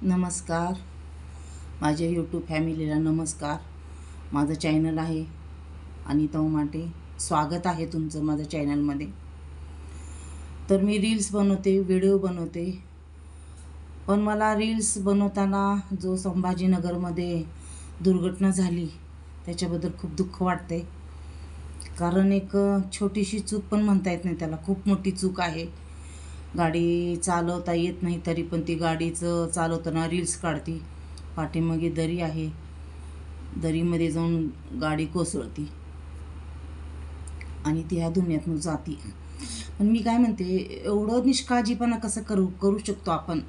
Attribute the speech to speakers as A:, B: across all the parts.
A: नमस्कार. माझ्या यूट्यूब फॅमिलीला नमस्कार. माझं चॅनल आहे अनिता उमाटे. स्वागत आहे तुमचं माझ्या चॅनलमध्ये. तर मी रील्स बनवते, व्हिडिओ बनवते. पण मला रील्स बनवताना जो संभाजीनगरमध्ये दुर्घटना झाली त्याच्याबद्दल खूप दुःख वाटते. कारण एक छोटीशी चूक पण म्हणता येत नाही त्याला, खूप मोठी चूक आहे. गाडी चालवता येत नाही तरी पण ती गाडीचं चालवताना रील्स काढती. पाठीमागे दरी आहे, दरीमध्ये जाऊन गाडी कोसळती आणि ती ह्या दुनियातून जाती. पण मी काय म्हणते, एवढं निष्काळजीपणा कसं करू शकतो आपण?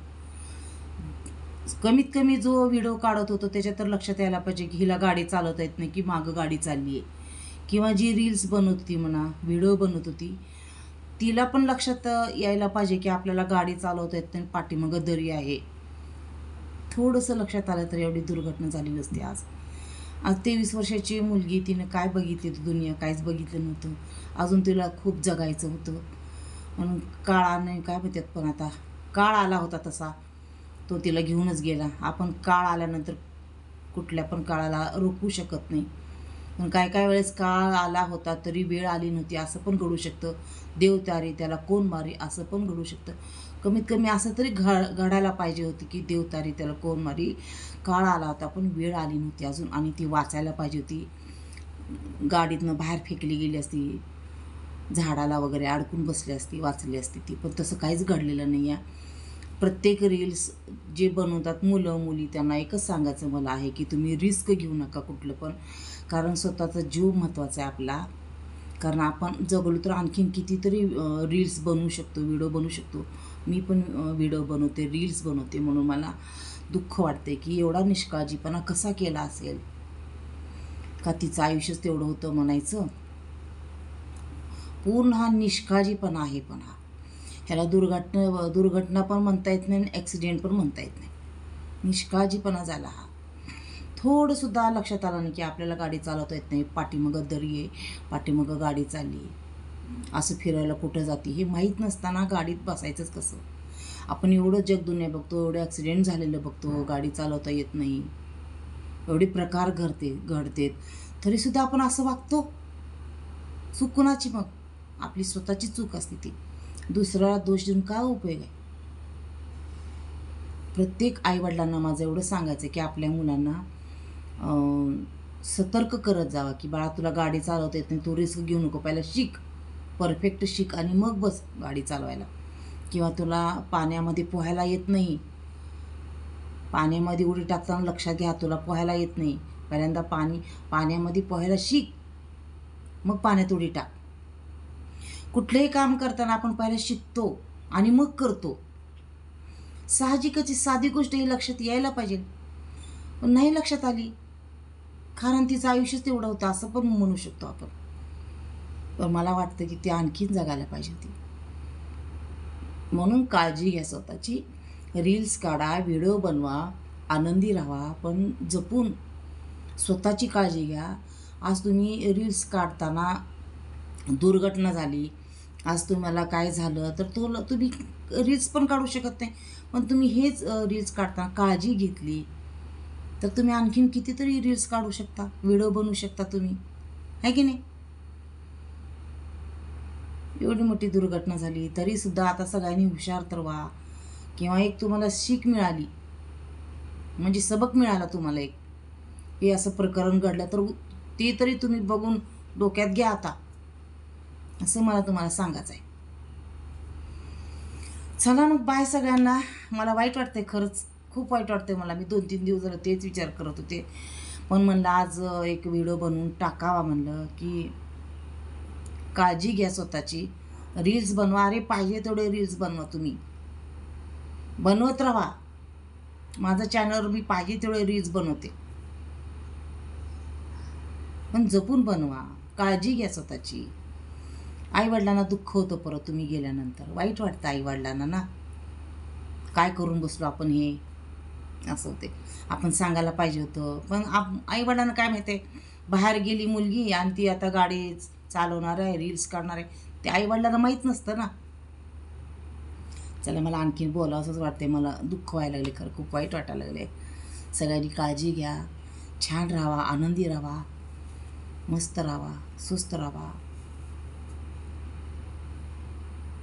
A: कमीत कमी जो व्हिडिओ काढत होतो त्याच्यात तर लक्षात यायला पाहिजे की हिला गाडी चालवता येत नाही, की मागं गाडी चालली आहे. किंवा जी रील्स बनवत होती म्हणा, व्हिडिओ बनवत होती, तिला पण लक्षात यायला पाहिजे की आपल्याला गाडी चालवता येत नाही, पाठीमागं दरी आहे. थोडंसं लक्षात आलं तर एवढी दुर्घटना झाली नसती. आज 23 वर्षाची मुलगी, तिनं काय बघितली होती दुनिया? काहीच बघितलं नव्हतं. अजून तिला खूप जगायचं होतं. म्हणून काळाने काय म्हणतात, पण आता काळ आला होता तसा तो तिला घेऊनच गेला. आपण काळ आल्यानंतर कुठल्या पण काळाला रोखू शकत नाही. पण काय काय वेळेस काळ आला होता तरी वेळ आली नव्हती असं पण घडू शकतं. देव तारी त्याला कोण मारी असं पण घडू शकतं. कमीत कमी असं तरी घडायला पाहिजे होती की देव तारी त्याला कोण मारी. काळ आला होता पण वेळ आली नव्हती अजून, आणि ती वाचायला पाहिजे होती. गाडीतनं बाहेर फेकली गेली असती, झाडाला वगैरे अडकून बसली असती, वाचली असती ती. पण तसं काहीच घडलेलं नाही आहे. प्रत्येक रील्स जे बनवतात मुलं मुली, त्यांना एकच सांगायचं मला आहे की तुम्ही रिस्क घेऊ नका कुठलं पण. कारण स्वतःचा जीव महत्त्वाचा आहे आपला. कारण आपण जगलो तर आणखीन कितीतरी रील्स बनवू शकतो, व्हिडिओ बनवू शकतो. मी पण व्हिडिओ बनवते, रील्स बनवते. म्हणून मला दुःख वाटते की एवढा निष्काळजीपणा कसा केला असेल. का तिचं आयुष्यच तेवढं होतं म्हणायचं? पूर्ण हा निष्काळजीपणा आहे. पण ह्याला दुर्घटना पण म्हणता येत नाही, ॲक्सिडेंट पण म्हणता येत नाही. निष्काळजीपणा झाला हा. थोडंसुद्धा लक्षात आलं नाही की आपल्याला गाडी चालवता येत नाही, पाठीमागं दरी आहे, पाठीमागं गाडी चालली, असं फिरायला कुठं जाते हे माहीत नसताना गाडीत बसायचंच कसं? आपण एवढं जग दुनिया बघतो, एवढे ॲक्सिडेंट झालेलं बघतो, गाडी चालवता येत नाही, एवढे प्रकार घडतेत, तरीसुद्धा आपण असं वागतो. चूक कुणाची मग? आपली स्वतःची चूक असते ती. दुसऱ्याला दोष देऊन काय उपयोग आहे? प्रत्येक आईवडिलांना माझं एवढं सांगायचं की आपल्या मुलांना सतर्क करत जावा की बाळा, तुला गाडी चालवता येत नाही, तू रिस्क घेऊ नको, पहिला शिक, परफेक्ट शिक आणि मग बस गाडी चालवायला. किंवा तुला पाण्यामध्ये पोहायला येत नाही, पाण्यामध्ये उडी टाकताना लक्षात घ्या तुला पोहायला येत नाही, पहिल्यांदा पाण्यामध्ये पोहायला शिक, मग पाण्यात उडी टाक. कुठलंही काम करताना आपण पहिला शिकतो आणि मग करतो. साहजिकच साधी गोष्ट ही लक्षात यायला पाहिजे, पण नाही लक्षात आली कारण तिचं आयुष्यच तेवढं होतं असं पण म्हणू शकतो आपण. पण मला वाटतं की ती आणखीन जगायला पाहिजे होती. म्हणून काळजी घ्या स्वतःची. रील्स काढा, व्हिडिओ बनवा, आनंदी राहा, पण जपून स्वतःची काळजी घ्या. आज तुम्ही रील्स काढताना दुर्घटना झाली, आज तुम्हाला काय झालं तर तुम्ही रील्स पण काढू शकत नाही. पण तुम्ही हेच रील्स काढताना काळजी घेतली तर तुम्ही आणखीन कितीतरी रील्स काढू शकता, व्हिडिओ बनवू शकता तुम्ही, आहे की नाही? एवढी मोठी दुर्घटना झाली तरीसुद्धा आता सगळ्यांनी हुशार तर व्हा. किंवा एक तुम्हाला शिक मिळाली, म्हणजे सबक मिळाला तुम्हाला एक, हे असं प्रकरण घडलं तर ते तरी तुम्ही बघून डोक्यात घ्या आता, असं मला तुम्हाला सांगायचं आहे. चला मग, बाय सगळ्यांना. मला वाईट वाटतंय, खरंच खूप वाईट वाटतंय मला. मी 2-3 दिवस झालं तेच विचार करत होते, पण म्हणलं आज एक व्हिडिओ बनवून टाकावा. म्हणलं की काळजी घ्या स्वतःची, रील्स बनवा. अरे पाहिजे तेवढे रील्स बनवा, तुम्ही बनवत राहा. माझं चॅनलवर मी पाहिजे तेवढे रील्स बनवते, पण जपून बनवा, काळजी घ्या स्वतःची. आईवडिलांना दुःख होतं परत तुम्ही गेल्यानंतर, वाईट वाटतं आईवडिलांना ना. काय करून बसलो आपण हे, असं होते. आपण सांगायला पाहिजे होतं, पण आईवडिलांना काय माहिती आहे, बाहेर गेली मुलगी आणि ती आता गाडी चालवणार आहे, रील्स काढणार आहे, ते आईवडिलांना माहीत नसतं ना. चला, मला आणखीन बोलावंसंच वाटते. मला दुःख व्हायला लागले, खरं खूप वाईट वाटायला लागले. सगळ्यांनी काळजी घ्या, छान राहा, आनंदी राहा, मस्त राहा, सुस्त राहा.